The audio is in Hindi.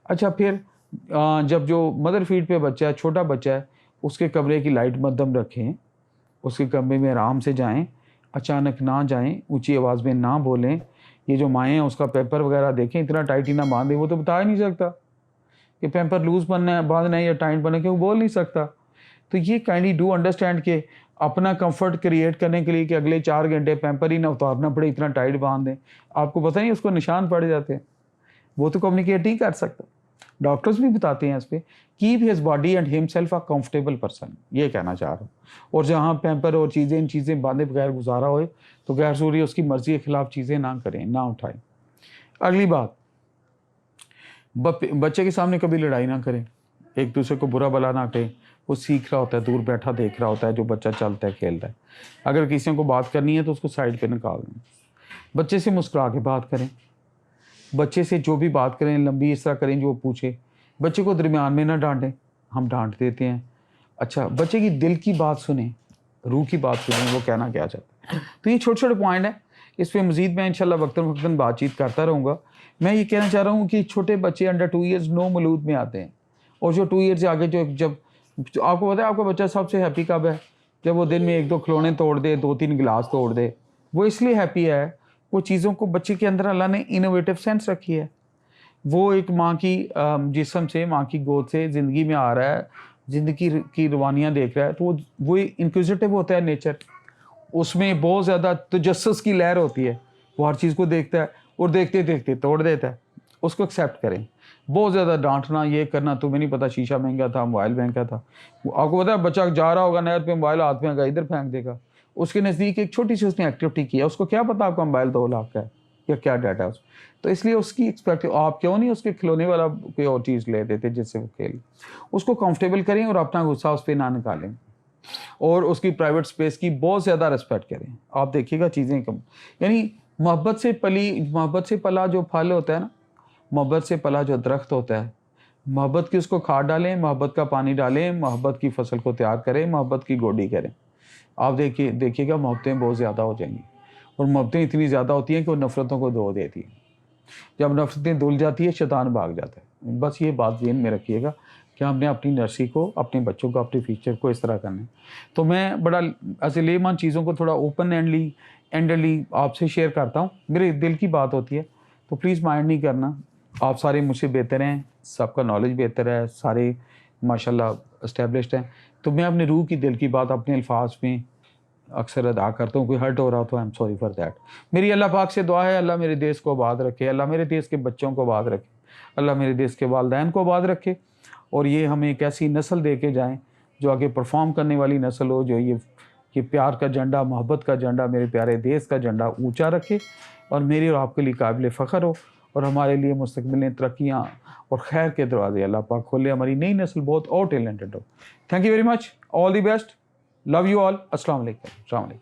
अच्छा फिर जब जो मदर फीड पे बच्चा है, छोटा बच्चा है, उसके कमरे की लाइट मध्यम रखें, उसके कमरे में आराम से जाएं, अचानक ना जाएं, ऊंची आवाज़ में ना बोलें। ये जो माएँ हैं उसका पेपर वगैरह देखें, इतना टाइट ही ना बांधे, वो तो बता ही नहीं सकता कि पेपर लूज़ बनना है, बांधना है या टाइट बनना है, क्योंकि वो बोल नहीं सकता। तो ये काइंडली डू अंडरस्टैंड के अपना कंफर्ट क्रिएट करने के लिए कि अगले 4 घंटे पैम्पर ही ना उतारना पड़े, इतना टाइट बांध दें। आपको पता नहीं उसको निशान पड़ जाते हैं, वो तो कम्युनिकेट नहीं कर सकता। डॉक्टर्स भी बताते हैं इस पे, keep his body and himself a comfortable person, ये कहना चाह रहा हूँ। और जहाँ पैम्पर और चीज़ें इन चीज़ें बांधे बगैर गुजारा होए तो गैर ज़रूरी उसकी मर्जी के खिलाफ चीज़ें ना करें, ना उठाएं। अगली बात, बच्चे के सामने कभी लड़ाई ना करें, एक दूसरे को बुरा भला ना कहें। वो सीख रहा होता है, दूर बैठा देख रहा होता है जो बच्चा चलता है खेलता है। अगर किसी को बात करनी है तो उसको साइड पे निकाल दें। बच्चे से मुस्कुरा के बात करें, बच्चे से जो भी बात करें लंबी इस तरह करें जो वो पूछे। बच्चे को दरमियान में ना डांटें, हम डांट देते हैं। अच्छा, बच्चे की दिल की बात सुने, रूह की बात सुने, वो कहना क्या चाहता है। तो ये छोटे छोटे पॉइंट हैं, इस पर मज़ीद मैं इंशाल्लाह वक्तन बातचीत करता रहूँगा। मैं ये कहना चाह रहा हूँ कि छोटे बच्चे अंडर 2 ईयर्स नो मलूद में आते हैं, और जो 2 ईयर से आगे जब आपको पता है आपका बच्चा सबसे हैप्पी कब है, जब वो दिन में 1-2 खिलौने तोड़ दे, 2-3 गिलास तोड़ दे। वो इसलिए हैप्पी है, वो चीज़ों को बच्चे के अंदर अल्लाह ने इनोवेटिव सेंस रखी है। वो एक माँ की जिस्म से, माँ की गोद से ज़िंदगी में आ रहा है, ज़िंदगी की रवानियाँ देख रहा है, तो वो इंक्विजिटिव होता है नेचर। उसमें बहुत ज़्यादा तजस्सुस की लहर होती है, वो हर चीज़ को देखता है और देखते देखते तोड़ देता है। उसको एक्सेप्ट करें। बहुत ज़्यादा डांटना, ये करना, तुम्हें नहीं पता शीशा महंगा था, मोबाइल महंगा था। आपको पता है बच्चा जा रहा होगा नहर पे, मोबाइल हाथ में आएगा, इधर फेंक देगा। उसके नज़दीक एक छोटी सी उसने एक्टिविटी की है, उसको क्या पता आपका मोबाइल 2 लाख का है या क्या डाटा है। तो इसलिए उसकी एक्सपेक्ट, आप क्यों नहीं उसके खिलौने वाला कोई और चीज़ ले देते जिससे वो खेले। उसको कंफर्टेबल करें और अपना गुस्सा उस पर ना निकालें, और उसकी प्राइवेट स्पेस की बहुत ज़्यादा रिस्पेक्ट करें। आप देखिएगा चीज़ें कम, यानी मोहब्बत से पला जो फल होता है ना, मोहब्बत से पला जो दरख्त होता है, मोहब्बत की उसको खाद डालें, मोहब्बत का पानी डालें, मोहब्बत की फसल को तैयार करें, मोहब्बत की गोडी करें। आप देखिएगा मोहब्बतें बहुत ज़्यादा हो जाएंगी, और मोहब्बतें इतनी ज़्यादा होती हैं कि वो नफ़रतों को धो देती हैं। जब नफ़रतें धुल जाती है, शैतान भाग जाता है। बस ये बात ज़हन में रखिएगा कि हमने अपनी नर्सरी को, अपने बच्चों को, अपने फ्यूचर को इस तरह करना है। तो मैं बड़ा ऐसे लेमन चीज़ों को थोड़ा ओपन एंडली आपसे शेयर करता हूँ, मेरे दिल की बात होती है, तो प्लीज़ माइंड नहीं करना। आप सारे मुझसे बेहतर हैं, सबका नॉलेज बेहतर है, सारे माशाल्लाह एस्टेब्लिश्ड हैं। तो मैं अपने रूह की, दिल की बात अपने अल्फाज में अक्सर अदा करता हूँ। कोई हर्ट हो रहा हो तो I am sorry for that. मेरी अल्लाह पाक से दुआ है, अल्लाह मेरे देश को आबाद रखे, अल्लाह मेरे देश के बच्चों को आबाद रखे, अल्लाह मेरे देश के वालिदैन को आबाद रखे, और ये हमें एक ऐसी नस्ल दे के जाएँ जो आगे परफॉर्म करने वाली नस्ल हो, जो ये प्यार का झंडा, मोहब्बत का झंडा, मेरे प्यारे देश का झंडा ऊँचा रखे, और मेरे और आपके लिए काबिल फ़ख्र हो, और हमारे लिए मुस्तक़बिल में तरक्कियाँ और खैर के दरवाज़े अल्लाह पाक खोले, हमारी नई नस्ल बहुत और टैलेंटेड हो। Thank you very much, all the best, love you all, अस्सलाम वालेकुम।